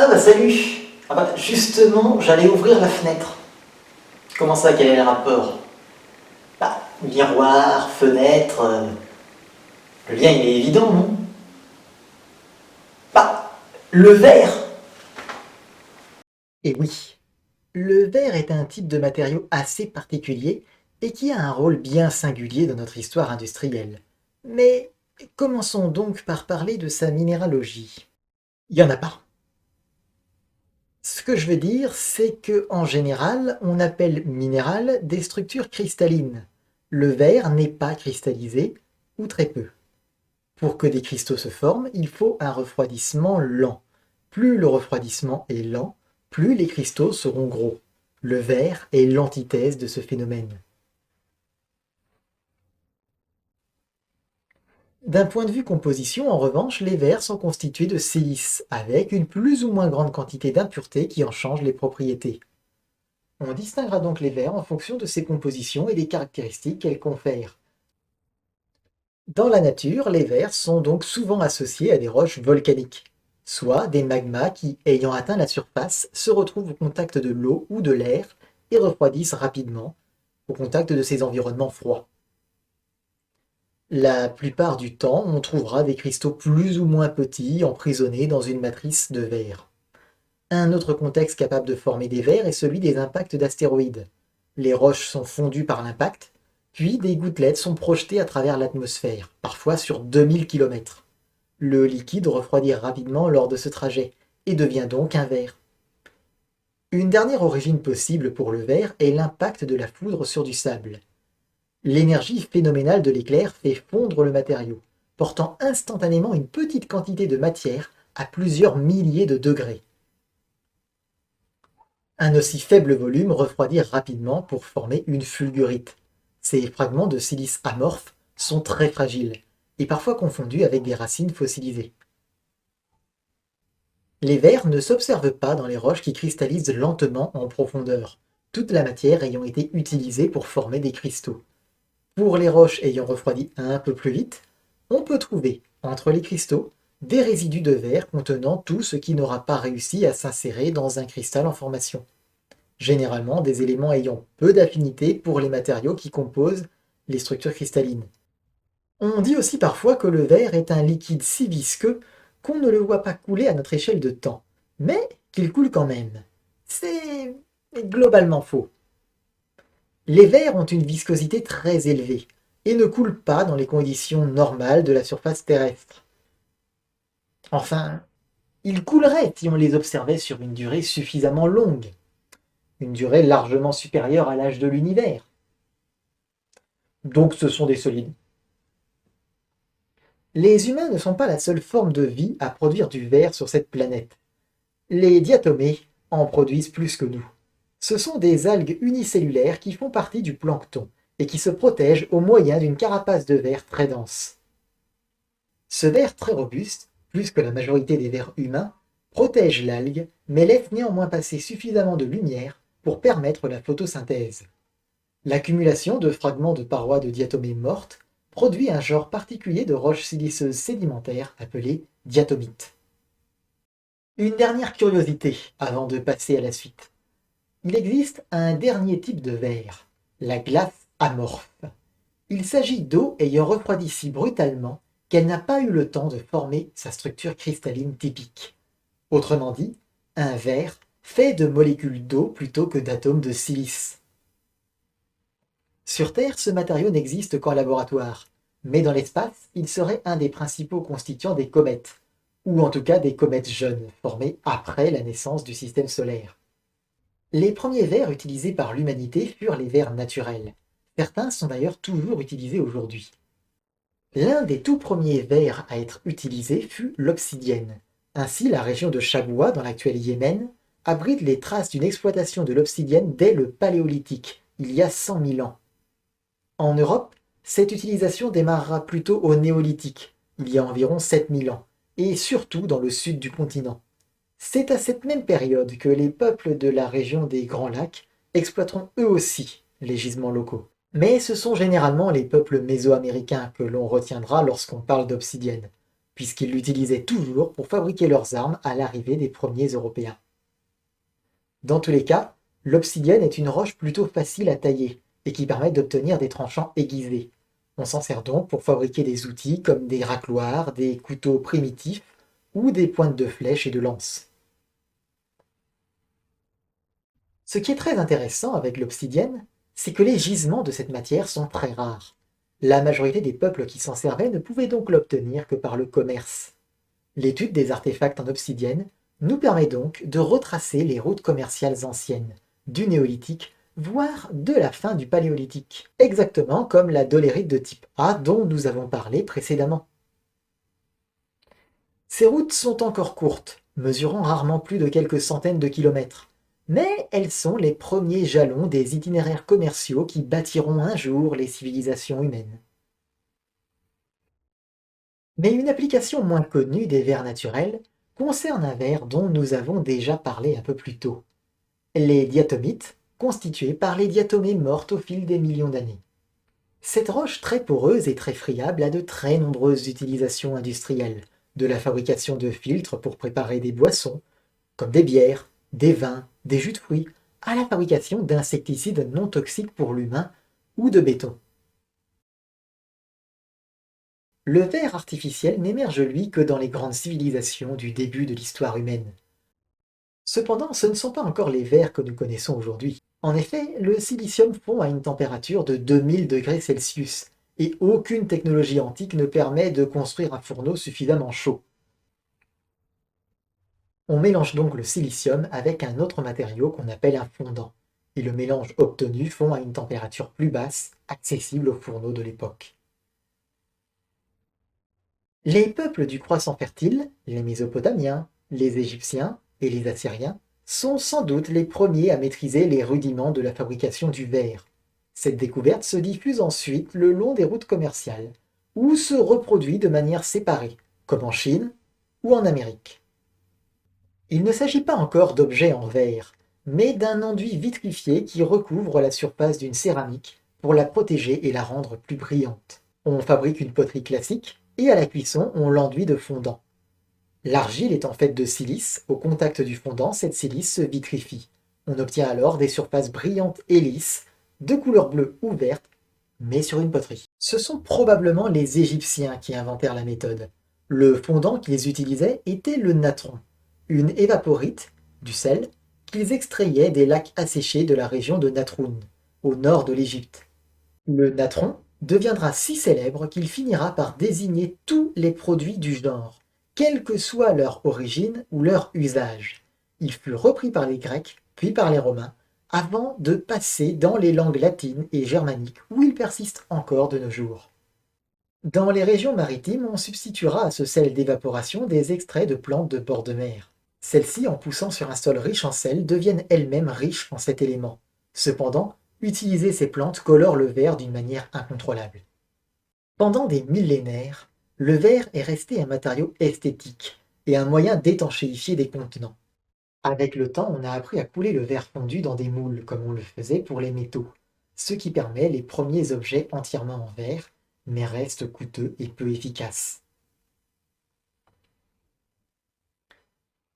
Ah bah salut. Ah bah justement, j'allais ouvrir la fenêtre. Comment ça, quel est le rapport? Bah, miroir, fenêtre, le lien il est évident, non? Bah, le verre. Et oui, le verre est un type de matériau assez particulier et qui a un rôle bien singulier dans notre histoire industrielle. Mais commençons donc par parler de sa minéralogie. Il y en a pas. Ce que je veux dire, c'est que en général, on appelle minéral des structures cristallines. Le verre n'est pas cristallisé, ou très peu. Pour que des cristaux se forment, il faut un refroidissement lent. Plus le refroidissement est lent, plus les cristaux seront gros. Le verre est l'antithèse de ce phénomène. D'un point de vue composition, en revanche, les verres sont constitués de silice, avec une plus ou moins grande quantité d'impuretés qui en changent les propriétés. On distinguera donc les verres en fonction de ses compositions et des caractéristiques qu'elles confèrent. Dans la nature, les verres sont donc souvent associés à des roches volcaniques, soit des magmas qui, ayant atteint la surface, se retrouvent au contact de l'eau ou de l'air et refroidissent rapidement au contact de ces environnements froids. La plupart du temps, on trouvera des cristaux plus ou moins petits emprisonnés dans une matrice de verre. Un autre contexte capable de former des verres est celui des impacts d'astéroïdes. Les roches sont fondues par l'impact, puis des gouttelettes sont projetées à travers l'atmosphère, parfois sur 2000 km. Le liquide refroidit rapidement lors de ce trajet, et devient donc un verre. Une dernière origine possible pour le verre est l'impact de la foudre sur du sable. L'énergie phénoménale de l'éclair fait fondre le matériau, portant instantanément une petite quantité de matière à plusieurs milliers de degrés. Un aussi faible volume refroidit rapidement pour former une fulgurite. Ces fragments de silice amorphes sont très fragiles et parfois confondus avec des racines fossilisées. Les verres ne s'observent pas dans les roches qui cristallisent lentement en profondeur, toute la matière ayant été utilisée pour former des cristaux. Pour les roches ayant refroidi un peu plus vite, on peut trouver, entre les cristaux, des résidus de verre contenant tout ce qui n'aura pas réussi à s'insérer dans un cristal en formation. Généralement des éléments ayant peu d'affinité pour les matériaux qui composent les structures cristallines. On dit aussi parfois que le verre est un liquide si visqueux qu'on ne le voit pas couler à notre échelle de temps, mais qu'il coule quand même. C'est globalement faux. Les verres ont une viscosité très élevée et ne coulent pas dans les conditions normales de la surface terrestre. Enfin, ils couleraient si on les observait sur une durée suffisamment longue, une durée largement supérieure à l'âge de l'univers. Donc ce sont des solides. Les humains ne sont pas la seule forme de vie à produire du verre sur cette planète. Les diatomées en produisent plus que nous. Ce sont des algues unicellulaires qui font partie du plancton et qui se protègent au moyen d'une carapace de verre très dense. Ce verre très robuste, plus que la majorité des vers humains, protège l'algue mais laisse néanmoins passer suffisamment de lumière pour permettre la photosynthèse. L'accumulation de fragments de parois de diatomées mortes produit un genre particulier de roches siliceuses sédimentaires appelées diatomites. Une dernière curiosité avant de passer à la suite. Il existe un dernier type de verre, la glace amorphe. Il s'agit d'eau ayant refroidi si brutalement qu'elle n'a pas eu le temps de former sa structure cristalline typique. Autrement dit, un verre fait de molécules d'eau plutôt que d'atomes de silice. Sur Terre, ce matériau n'existe qu'en laboratoire, mais dans l'espace, il serait un des principaux constituants des comètes, ou en tout cas des comètes jeunes, formées après la naissance du système solaire. Les premiers verres utilisés par l'humanité furent les verres naturels. Certains sont d'ailleurs toujours utilisés aujourd'hui. L'un des tout premiers verres à être utilisé fut l'obsidienne. Ainsi, la région de Chagoua, dans l'actuel Yémen, abrite les traces d'une exploitation de l'obsidienne dès le Paléolithique, il y a 100 000 ans. En Europe, cette utilisation démarrera plutôt au Néolithique, il y a environ 7000 ans, et surtout dans le sud du continent. C'est à cette même période que les peuples de la région des Grands Lacs exploiteront eux aussi les gisements locaux. Mais ce sont généralement les peuples mésoaméricains que l'on retiendra lorsqu'on parle d'obsidienne. puisqu'ils l'utilisaient toujours pour fabriquer leurs armes à l'arrivée des premiers Européens. Dans tous les cas, l'obsidienne est une roche plutôt facile à tailler et qui permet d'obtenir des tranchants aiguisés. On s'en sert donc pour fabriquer des outils comme des racloirs, des couteaux primitifs ou des pointes de flèches et de lances. Ce qui est très intéressant avec l'obsidienne, c'est que les gisements de cette matière sont très rares. La majorité des peuples qui s'en servaient ne pouvaient donc l'obtenir que par le commerce. L'étude des artefacts en obsidienne nous permet donc de retracer les routes commerciales anciennes, du néolithique, voire de la fin du paléolithique, exactement comme la dolérite de type A dont nous avons parlé précédemment. Ces routes sont encore courtes, mesurant rarement plus de quelques centaines de kilomètres, mais elles sont les premiers jalons des itinéraires commerciaux qui bâtiront un jour les civilisations humaines. Mais une application moins connue des vers naturels concerne un ver dont nous avons déjà parlé un peu plus tôt, les diatomites, constitués par les diatomées mortes au fil des millions d'années. Cette roche très poreuse et très friable a de très nombreuses utilisations industrielles, de la fabrication de filtres pour préparer des boissons, comme des bières, des vins, des jus de fruits, à la fabrication d'insecticides non toxiques pour l'humain ou de béton. Le ver artificiel n'émerge lui que dans les grandes civilisations du début de l'histoire humaine. Cependant, ce ne sont pas encore les vers que nous connaissons aujourd'hui. En effet, le silicium fond à une température de 2000 degrés Celsius, et aucune technologie antique ne permet de construire un fourneau suffisamment chaud. On mélange donc le silicium avec un autre matériau qu'on appelle un fondant, et le mélange obtenu fond à une température plus basse, accessible aux fourneaux de l'époque. Les peuples du croissant fertile, les Mésopotamiens, les Égyptiens et les Assyriens, sont sans doute les premiers à maîtriser les rudiments de la fabrication du verre. Cette découverte se diffuse ensuite le long des routes commerciales, ou se reproduit de manière séparée, comme en Chine ou en Amérique. Il ne s'agit pas encore d'objets en verre, mais d'un enduit vitrifié qui recouvre la surface d'une céramique pour la protéger et la rendre plus brillante. On fabrique une poterie classique, et à la cuisson, on l'enduit de fondant. L'argile étant faite de silice, au contact du fondant, cette silice se vitrifie. On obtient alors des surfaces brillantes et lisses, de couleur bleue ou verte, mais sur une poterie. Ce sont probablement les Égyptiens qui inventèrent la méthode. Le fondant qu'ils utilisaient était le natron, une évaporite, du sel, qu'ils extrayaient des lacs asséchés de la région de Natroun, au nord de l'Égypte. Le natron deviendra si célèbre qu'il finira par désigner tous les produits du genre, quelle que soit leur origine ou leur usage. Il fut repris par les Grecs, puis par les Romains, avant de passer dans les langues latines et germaniques où il persiste encore de nos jours. Dans les régions maritimes, on substituera à ce sel d'évaporation des extraits de plantes de bord de mer. Celles-ci, en poussant sur un sol riche en sel, deviennent elles-mêmes riches en cet élément. Cependant, utiliser ces plantes colore le verre d'une manière incontrôlable. Pendant des millénaires, le verre est resté un matériau esthétique et un moyen d'étanchéifier des contenants. Avec le temps, on a appris à couler le verre fondu dans des moules, comme on le faisait pour les métaux, ce qui permet les premiers objets entièrement en verre, mais reste coûteux et peu efficace.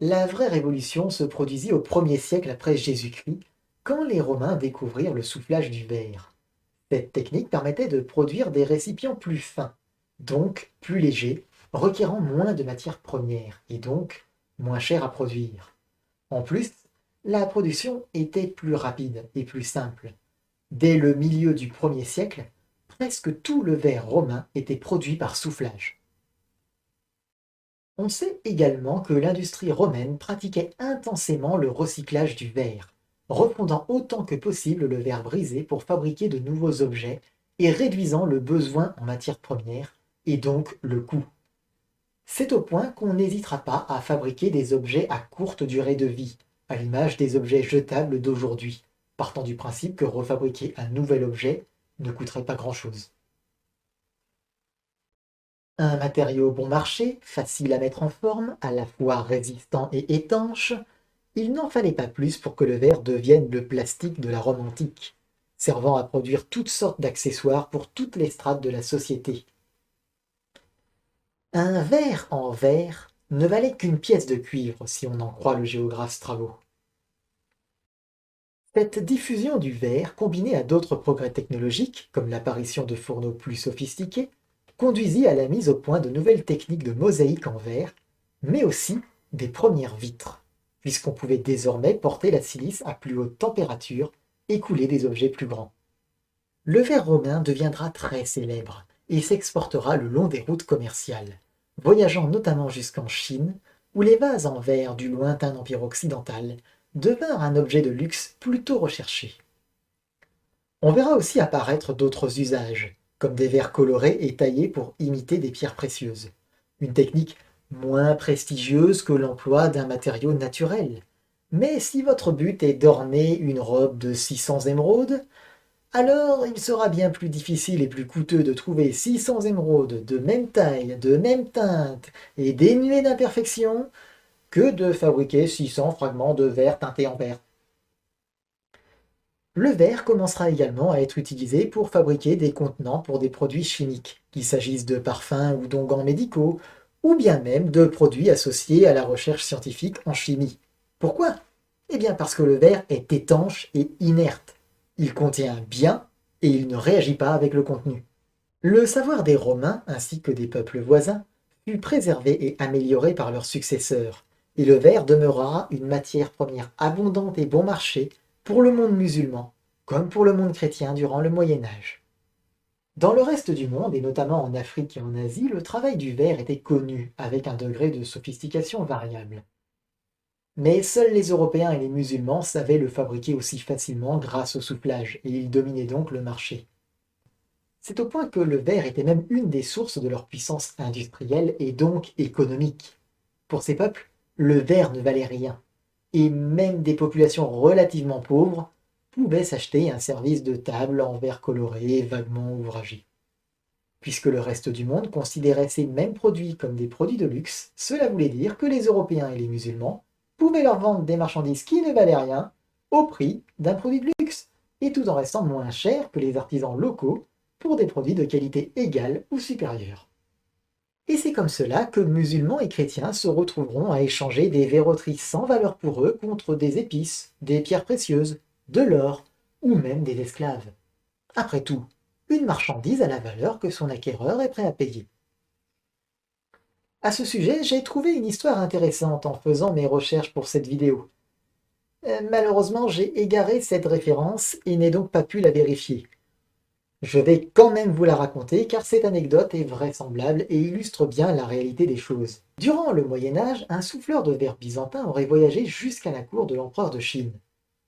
La vraie révolution se produisit au 1er siècle après Jésus-Christ, quand les Romains découvrirent le soufflage du verre. Cette technique permettait de produire des récipients plus fins, donc plus légers, requérant moins de matières premières, et donc moins chers à produire. En plus, la production était plus rapide et plus simple. Dès le milieu du 1er siècle, presque tout le verre romain était produit par soufflage. On sait également que l'industrie romaine pratiquait intensément le recyclage du verre, refondant autant que possible le verre brisé pour fabriquer de nouveaux objets et réduisant le besoin en matières premières, et donc le coût. C'est au point qu'on n'hésitera pas à fabriquer des objets à courte durée de vie, à l'image des objets jetables d'aujourd'hui, partant du principe que refabriquer un nouvel objet ne coûterait pas grand-chose. Un matériau bon marché, facile à mettre en forme, à la fois résistant et étanche, il n'en fallait pas plus pour que le verre devienne le plastique de la Rome antique, servant à produire toutes sortes d'accessoires pour toutes les strates de la société. Un verre en verre ne valait qu'une pièce de cuivre si on en croit le géographe Strabo. Cette diffusion du verre, combinée à d'autres progrès technologiques, comme l'apparition de fourneaux plus sophistiqués, conduisit à la mise au point de nouvelles techniques de mosaïque en verre, mais aussi des premières vitres, puisqu'on pouvait désormais porter la silice à plus haute température et couler des objets plus grands. Le verre romain deviendra très célèbre et s'exportera le long des routes commerciales, voyageant notamment jusqu'en Chine, où les vases en verre du lointain empire occidental devinrent un objet de luxe plutôt recherché. On verra aussi apparaître d'autres usages, comme des verres colorés et taillés pour imiter des pierres précieuses. Une technique moins prestigieuse que l'emploi d'un matériau naturel. Mais si votre but est d'orner une robe de 600 émeraudes, alors il sera bien plus difficile et plus coûteux de trouver 600 émeraudes de même taille, de même teinte et dénuées d'imperfections que de fabriquer 600 fragments de verre teintés en vert. Le verre commencera également à être utilisé pour fabriquer des contenants pour des produits chimiques, qu'il s'agisse de parfums ou d'onguents médicaux, ou bien même de produits associés à la recherche scientifique en chimie. Pourquoi? Eh bien parce que le verre est étanche et inerte. Il contient bien et il ne réagit pas avec le contenu. Le savoir des Romains ainsi que des peuples voisins fut préservé et amélioré par leurs successeurs, et le verre demeurera une matière première abondante et bon marché pour le monde musulman, comme pour le monde chrétien durant le Moyen Âge. Dans le reste du monde, et notamment en Afrique et en Asie, le travail du verre était connu, avec un degré de sophistication variable. Mais seuls les Européens et les musulmans savaient le fabriquer aussi facilement grâce au soufflage, et ils dominaient donc le marché. C'est au point que le verre était même une des sources de leur puissance industrielle et donc économique. Pour ces peuples, le verre ne valait rien, et même des populations relativement pauvres pouvaient s'acheter un service de table en verre coloré vaguement ouvragé. Puisque le reste du monde considérait ces mêmes produits comme des produits de luxe, cela voulait dire que les Européens et les musulmans pouvaient leur vendre des marchandises qui ne valaient rien au prix d'un produit de luxe, et tout en restant moins cher que les artisans locaux pour des produits de qualité égale ou supérieure. Et c'est comme cela que musulmans et chrétiens se retrouveront à échanger des verroteries sans valeur pour eux contre des épices, des pierres précieuses, de l'or ou même des esclaves. Après tout, une marchandise a la valeur que son acquéreur est prêt à payer. À ce sujet, j'ai trouvé une histoire intéressante en faisant mes recherches pour cette vidéo. Malheureusement, j'ai égaré cette référence et n'ai donc pas pu la vérifier. Je vais quand même vous la raconter car cette anecdote est vraisemblable et illustre bien la réalité des choses. Durant le Moyen Âge, un souffleur de verre byzantin aurait voyagé jusqu'à la cour de l'empereur de Chine.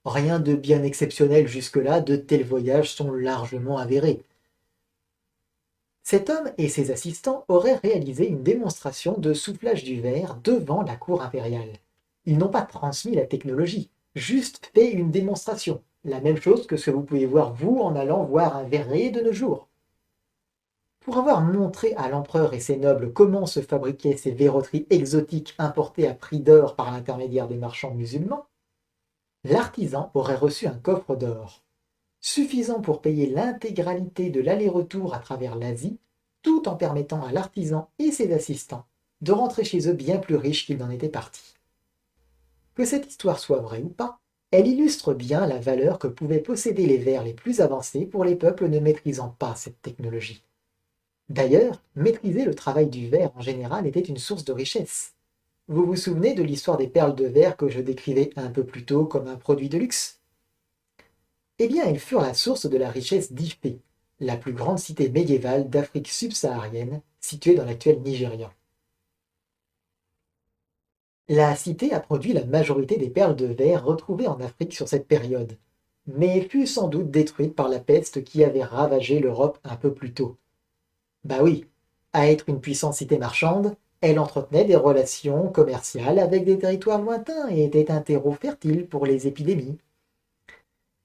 Rien de bien exceptionnel jusque-là, de tels voyages sont largement avérés. Cet homme et ses assistants auraient réalisé une démonstration de soufflage du verre devant la cour impériale. Ils n'ont pas transmis la technologie, juste fait une démonstration, la même chose que ce que vous pouvez voir vous en allant voir un verrier de nos jours. Pour avoir montré à l'empereur et ses nobles comment se fabriquaient ces verroteries exotiques importées à prix d'or par l'intermédiaire des marchands musulmans, l'artisan aurait reçu un coffre d'or, suffisant pour payer l'intégralité de l'aller-retour à travers l'Asie, tout en permettant à l'artisan et ses assistants de rentrer chez eux bien plus riches qu'ils n'en étaient partis. Que cette histoire soit vraie ou pas, elle illustre bien la valeur que pouvaient posséder les verres les plus avancés pour les peuples ne maîtrisant pas cette technologie. D'ailleurs, maîtriser le travail du verre en général était une source de richesse. Vous vous souvenez de l'histoire des perles de verre que je décrivais un peu plus tôt comme un produit de luxe? Eh bien, elles furent la source de la richesse d'Ifé, la plus grande cité médiévale d'Afrique subsaharienne, située dans l'actuel Nigeria. La cité a produit la majorité des perles de verre retrouvées en Afrique sur cette période, mais fut sans doute détruite par la peste qui avait ravagé l'Europe un peu plus tôt. Bah oui, à être une puissante cité marchande, elle entretenait des relations commerciales avec des territoires lointains et était un terreau fertile pour les épidémies.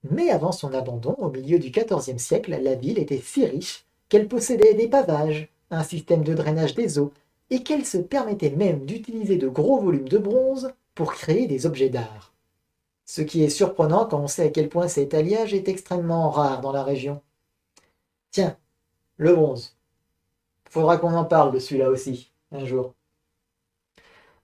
Mais avant son abandon, au milieu du XIVe siècle, la ville était si riche qu'elle possédait des pavages, un système de drainage des eaux, et qu'elle se permettait même d'utiliser de gros volumes de bronze pour créer des objets d'art. Ce qui est surprenant quand on sait à quel point cet alliage est extrêmement rare dans la région. Tiens, le bronze. Faudra qu'on en parle de celui-là aussi. un jour.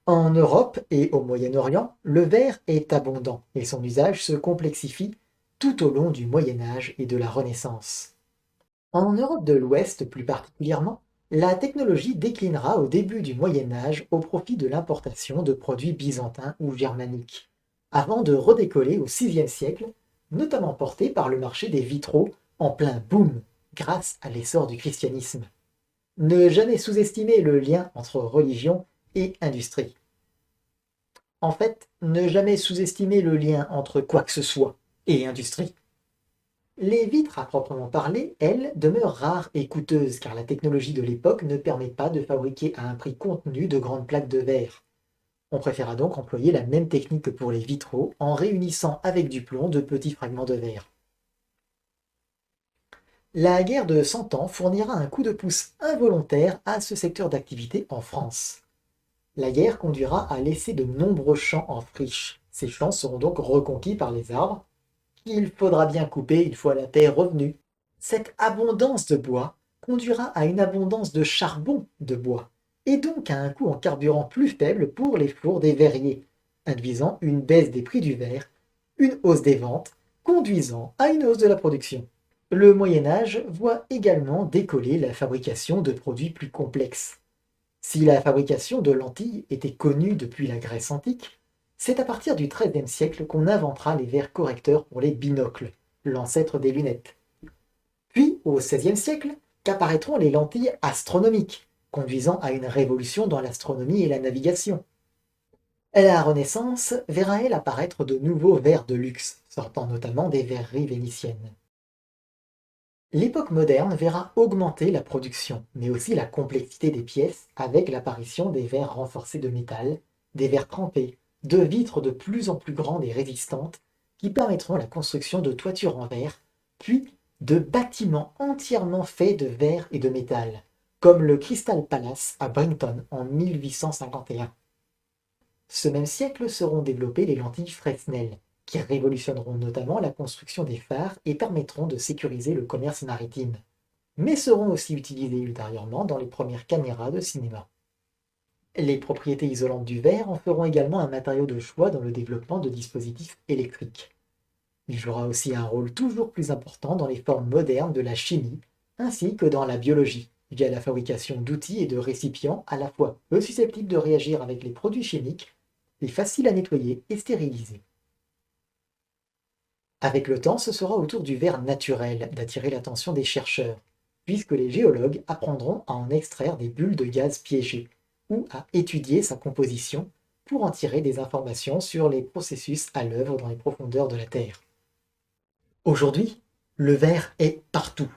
En Europe et au Moyen-Orient, le verre est abondant et son usage se complexifie tout au long du Moyen Âge et de la Renaissance. En Europe de l'Ouest plus particulièrement, la technologie déclinera au début du Moyen Âge au profit de l'importation de produits byzantins ou germaniques, avant de redécoller au VIe siècle, notamment porté par le marché des vitraux en plein boom grâce à l'essor du christianisme. Ne jamais sous-estimer le lien entre religion et industrie. En fait, ne jamais sous-estimer le lien entre quoi que ce soit et industrie. Les vitres à proprement parler, elles, demeurent rares et coûteuses car la technologie de l'époque ne permet pas de fabriquer à un prix contenu de grandes plaques de verre. On préféra donc employer la même technique que pour les vitraux en réunissant avec du plomb de petits fragments de verre. La guerre de Cent Ans fournira un coup de pouce involontaire à ce secteur d'activité en France. La guerre conduira à laisser de nombreux champs en friche. Ces champs seront donc reconquis par les arbres, qu'il faudra bien couper une fois la paix revenue. Cette abondance de bois conduira à une abondance de charbon de bois, et donc à un coût en carburant plus faible pour les fours des verriers, induisant une baisse des prix du verre, une hausse des ventes, conduisant à une hausse de la production. Le Moyen Âge voit également décoller la fabrication de produits plus complexes. Si la fabrication de lentilles était connue depuis la Grèce antique, c'est à partir du XIIIe siècle qu'on inventera les verres correcteurs pour les binocles, l'ancêtre des lunettes. Puis, au XVIe siècle, qu'apparaîtront les lentilles astronomiques, conduisant à une révolution dans l'astronomie et la navigation. La Renaissance verra elle apparaître de nouveaux verres de luxe, sortant notamment des verreries vénitiennes. L'époque moderne verra augmenter la production, mais aussi la complexité des pièces avec l'apparition des verres renforcés de métal, des verres trempés, de vitres de plus en plus grandes et résistantes qui permettront la construction de toitures en verre, puis de bâtiments entièrement faits de verre et de métal, comme le Crystal Palace à Brington en 1851. Ce même siècle seront développées les lentilles Fresnel, qui révolutionneront notamment la construction des phares et permettront de sécuriser le commerce maritime, mais seront aussi utilisées ultérieurement dans les premières caméras de cinéma. Les propriétés isolantes du verre en feront également un matériau de choix dans le développement de dispositifs électriques. Il jouera aussi un rôle toujours plus important dans les formes modernes de la chimie, ainsi que dans la biologie, via la fabrication d'outils et de récipients à la fois peu susceptibles de réagir avec les produits chimiques et faciles à nettoyer et stériliser. Avec le temps, ce sera au tour du verre naturel d'attirer l'attention des chercheurs, puisque les géologues apprendront à en extraire des bulles de gaz piégées, ou à étudier sa composition pour en tirer des informations sur les processus à l'œuvre dans les profondeurs de la Terre. Aujourd'hui, le verre est partout,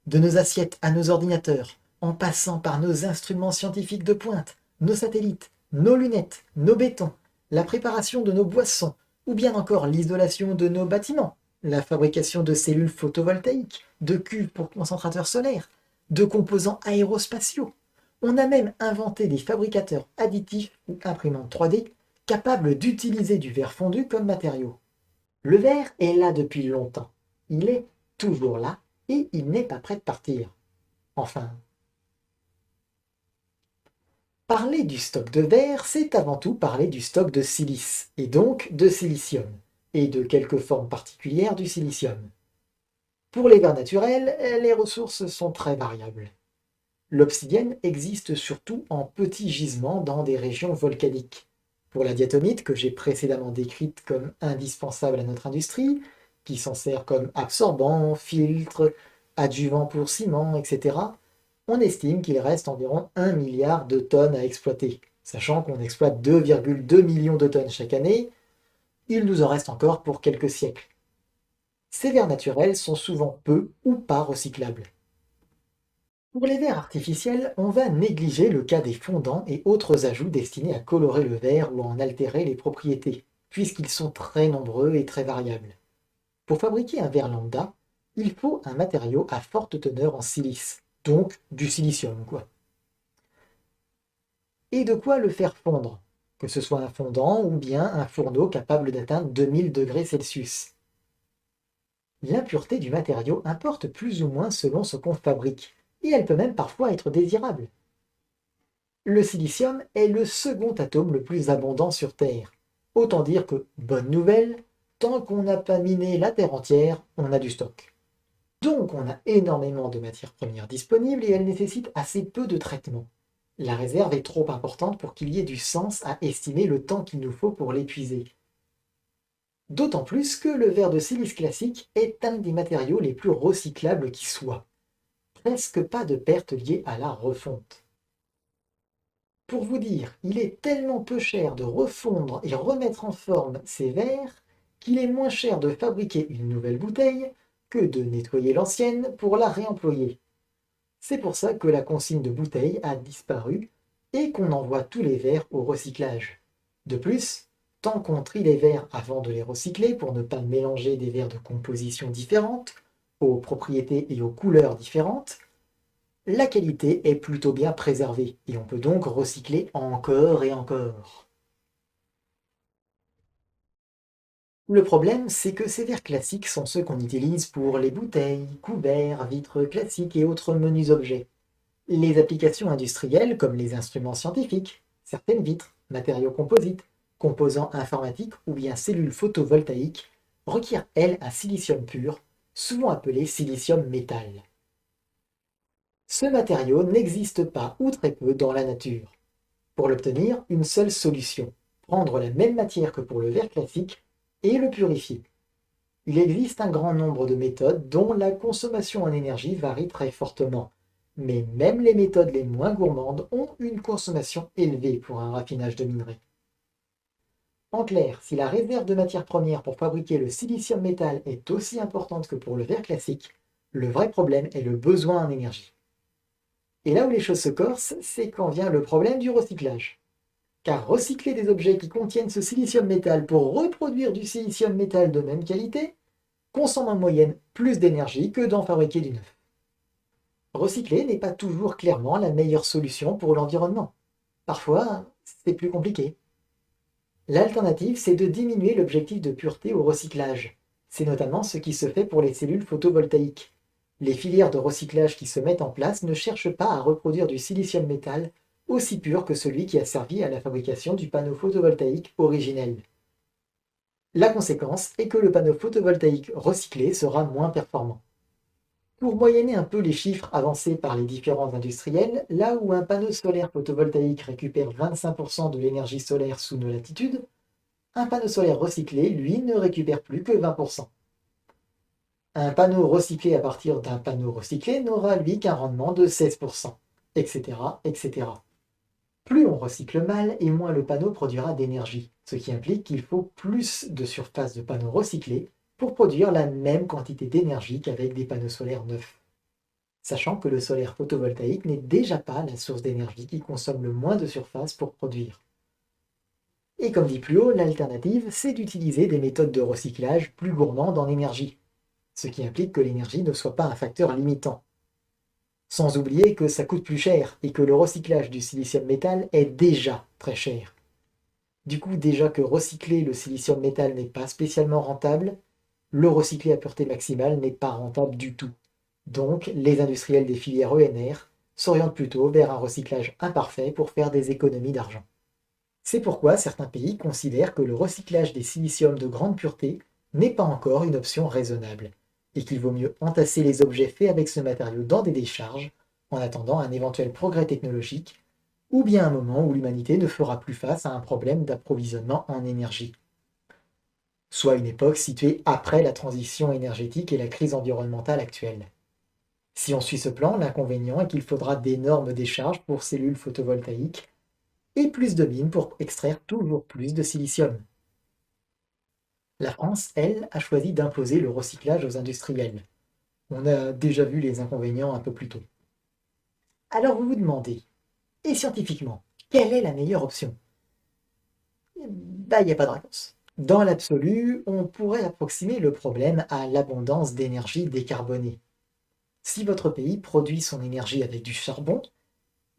de nos assiettes à nos ordinateurs, en passant par nos instruments scientifiques de pointe, nos satellites, nos lunettes, nos bétons, la préparation de nos boissons, ou bien encore l'isolation de nos bâtiments, la fabrication de cellules photovoltaïques, de cuves pour concentrateurs solaires, de composants aérospatiaux. On a même inventé des fabricateurs additifs ou imprimantes 3D capables d'utiliser du verre fondu comme matériau. Le verre est là depuis longtemps. Il est toujours là et il n'est pas prêt de partir. Enfin, parler du stock de verre, c'est avant tout parler du stock de silice, et donc de silicium, et de quelques formes particulières du silicium. Pour les verres naturels, les ressources sont très variables. L'obsidienne existe surtout en petits gisements dans des régions volcaniques. Pour la diatomite, que j'ai précédemment décrite comme indispensable à notre industrie, qui s'en sert comme absorbant, filtre, adjuvant pour ciment, etc., on estime qu'il reste environ 1 milliard de tonnes à exploiter. Sachant qu'on exploite 2,2 millions de tonnes chaque année, il nous en reste encore pour quelques siècles. Ces verres naturels sont souvent peu ou pas recyclables. Pour les verres artificiels, on va négliger le cas des fondants et autres ajouts destinés à colorer le verre ou à en altérer les propriétés, puisqu'ils sont très nombreux et très variables. Pour fabriquer un verre lambda, il faut un matériau à forte teneur en silice, donc du silicium, quoi. Et de quoi le faire fondre, que ce soit un fondant ou bien un fourneau capable d'atteindre 2000 degrés Celsius. L'impureté du matériau importe plus ou moins selon ce qu'on fabrique, et elle peut même parfois être désirable. Le silicium est le second atome le plus abondant sur Terre. Autant dire que, bonne nouvelle, tant qu'on n'a pas miné la Terre entière, on a du stock. Donc on a énormément de matières premières disponibles et elles nécessitent assez peu de traitement. La réserve est trop importante pour qu'il y ait du sens à estimer le temps qu'il nous faut pour l'épuiser. D'autant plus que le verre de silice classique est un des matériaux les plus recyclables qui soit. Presque pas de pertes liées à la refonte. Pour vous dire, il est tellement peu cher de refondre et remettre en forme ces verres qu'il est moins cher de fabriquer une nouvelle bouteille que de nettoyer l'ancienne pour la réemployer. C'est pour ça que la consigne de bouteilles a disparu et qu'on envoie tous les verres au recyclage. De plus, tant qu'on trie les verres avant de les recycler pour ne pas mélanger des verres de composition différentes, aux propriétés et aux couleurs différentes, la qualité est plutôt bien préservée et on peut donc recycler encore et encore. Le problème, c'est que ces verres classiques sont ceux qu'on utilise pour les bouteilles, couverts, vitres classiques et autres menus objets. Les applications industrielles, comme les instruments scientifiques, certaines vitres, matériaux composites, composants informatiques ou bien cellules photovoltaïques, requièrent, elles, un silicium pur, souvent appelé silicium métal. Ce matériau n'existe pas ou très peu dans la nature. Pour l'obtenir, une seule solution, prendre la même matière que pour le verre classique et le purifier. Il existe un grand nombre de méthodes dont la consommation en énergie varie très fortement, mais même les méthodes les moins gourmandes ont une consommation élevée pour un raffinage de minerais. En clair, si la réserve de matières premières pour fabriquer le silicium métal est aussi importante que pour le verre classique, le vrai problème est le besoin en énergie. Et là où les choses se corsent, c'est quand vient le problème du recyclage. Car recycler des objets qui contiennent ce silicium métal pour reproduire du silicium métal de même qualité consomme en moyenne plus d'énergie que d'en fabriquer du neuf. Recycler n'est pas toujours clairement la meilleure solution pour l'environnement. Parfois, c'est plus compliqué. L'alternative, c'est de diminuer l'objectif de pureté au recyclage. C'est notamment ce qui se fait pour les cellules photovoltaïques. Les filières de recyclage qui se mettent en place ne cherchent pas à reproduire du silicium métal aussi pur que celui qui a servi à la fabrication du panneau photovoltaïque originel. La conséquence est que le panneau photovoltaïque recyclé sera moins performant. Pour moyenner un peu les chiffres avancés par les différents industriels, là où un panneau solaire photovoltaïque récupère 25% de l'énergie solaire sous nos latitudes, un panneau solaire recyclé, lui, ne récupère plus que 20%. Un panneau recyclé à partir d'un panneau recyclé n'aura, lui, qu'un rendement de 16%, etc., etc. Plus on recycle mal et moins le panneau produira d'énergie, ce qui implique qu'il faut plus de surface de panneaux recyclés pour produire la même quantité d'énergie qu'avec des panneaux solaires neufs. Sachant que le solaire photovoltaïque n'est déjà pas la source d'énergie qui consomme le moins de surface pour produire. Et comme dit plus haut, l'alternative, c'est d'utiliser des méthodes de recyclage plus gourmandes en énergie, ce qui implique que l'énergie ne soit pas un facteur limitant. Sans oublier que ça coûte plus cher et que le recyclage du silicium métal est déjà très cher. Du coup, déjà que recycler le silicium métal n'est pas spécialement rentable, le recycler à pureté maximale n'est pas rentable du tout. Donc, les industriels des filières ENR s'orientent plutôt vers un recyclage imparfait pour faire des économies d'argent. C'est pourquoi certains pays considèrent que le recyclage des siliciums de grande pureté n'est pas encore une option raisonnable, et qu'il vaut mieux entasser les objets faits avec ce matériau dans des décharges, en attendant un éventuel progrès technologique, ou bien un moment où l'humanité ne fera plus face à un problème d'approvisionnement en énergie. Soit une époque située après la transition énergétique et la crise environnementale actuelle. Si on suit ce plan, l'inconvénient est qu'il faudra d'énormes décharges pour cellules photovoltaïques et plus de mines pour extraire toujours plus de silicium. La France, elle, a choisi d'imposer le recyclage aux industriels. On a déjà vu les inconvénients un peu plus tôt. Alors vous vous demandez, et scientifiquement, quelle est la meilleure option? Il n'y a pas de réponse. Dans l'absolu, on pourrait approximer le problème à l'abondance d'énergie décarbonée. Si votre pays produit son énergie avec du charbon,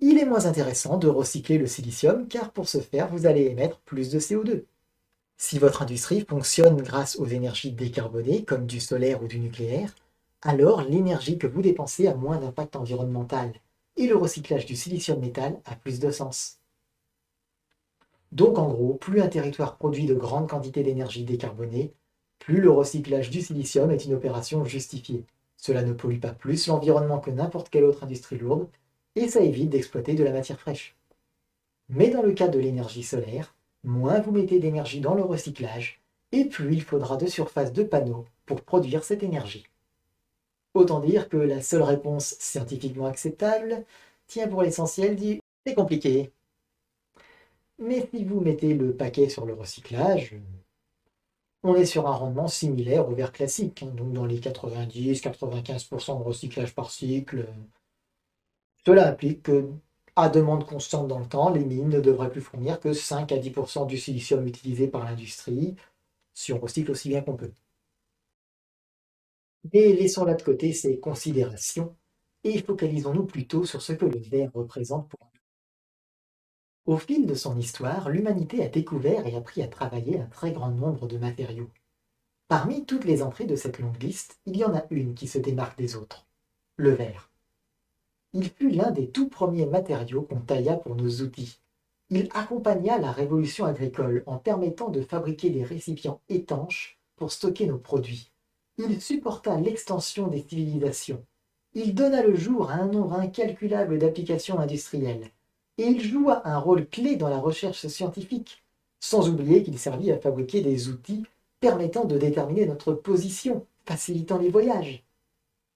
il est moins intéressant de recycler le silicium car pour ce faire, vous allez émettre plus de CO2. Si votre industrie fonctionne grâce aux énergies décarbonées, comme du solaire ou du nucléaire, alors l'énergie que vous dépensez a moins d'impact environnemental, et le recyclage du silicium métal a plus de sens. Donc en gros, plus un territoire produit de grandes quantités d'énergie décarbonée, plus le recyclage du silicium est une opération justifiée. Cela ne pollue pas plus l'environnement que n'importe quelle autre industrie lourde, et ça évite d'exploiter de la matière fraîche. Mais dans le cas de l'énergie solaire, moins vous mettez d'énergie dans le recyclage, et plus il faudra de surface de panneaux pour produire cette énergie. Autant dire que la seule réponse scientifiquement acceptable tient pour l'essentiel dit « c'est compliqué ». Mais si vous mettez le paquet sur le recyclage, on est sur un rendement similaire au verre classique, donc dans les 90-95% de recyclage par cycle. Cela implique que, à demande constante dans le temps, les mines ne devraient plus fournir que 5 à 10% du silicium utilisé par l'industrie, si on recycle aussi bien qu'on peut. Mais laissons là de côté ces considérations et focalisons-nous plutôt sur ce que le verre représente pour nous. Au fil de son histoire, l'humanité a découvert et appris à travailler un très grand nombre de matériaux. Parmi toutes les entrées de cette longue liste, il y en a une qui se démarque des autres, le verre. Il fut l'un des tout premiers matériaux qu'on tailla pour nos outils. Il accompagna la révolution agricole en permettant de fabriquer des récipients étanches pour stocker nos produits. Il supporta l'extension des civilisations. Il donna le jour à un nombre incalculable d'applications industrielles. Et il joua un rôle clé dans la recherche scientifique, sans oublier qu'il servit à fabriquer des outils permettant de déterminer notre position, facilitant les voyages.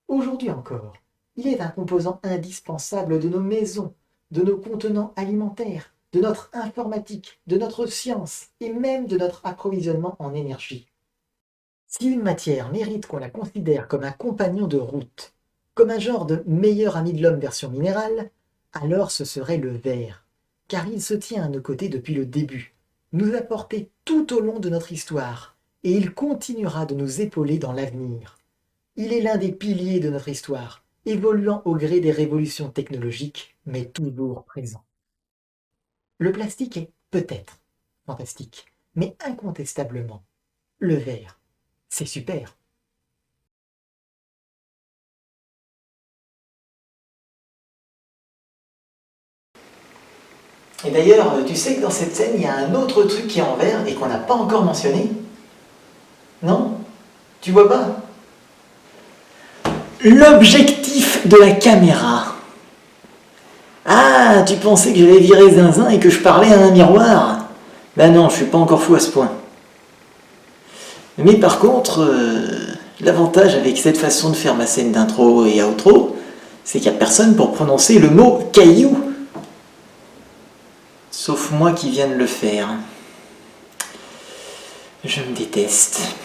Aujourd'hui encore, il est un composant indispensable de nos maisons, de nos contenants alimentaires, de notre informatique, de notre science et même de notre approvisionnement en énergie. Si une matière mérite qu'on la considère comme un compagnon de route, comme un genre de meilleur ami de l'homme version minérale, alors ce serait le verre, car il se tient à nos côtés depuis le début, nous a portés tout au long de notre histoire, et il continuera de nous épauler dans l'avenir. Il est l'un des piliers de notre histoire, évoluant au gré des révolutions technologiques, mais toujours présent. Le plastique est peut-être fantastique, mais incontestablement, le verre, c'est super. Et d'ailleurs, tu sais que dans cette scène, il y a un autre truc qui est en verre et qu'on n'a pas encore mentionné? Non? Tu vois pas? L'objectif de la caméra. Ah, tu pensais que j'avais viré zinzin et que je parlais à un miroir? Ben non, je suis pas encore fou à ce point. Mais par contre, l'avantage avec cette façon de faire ma scène d'intro et outro, c'est qu'il n'y a personne pour prononcer le mot caillou. Sauf moi qui viens de le faire. Je me déteste.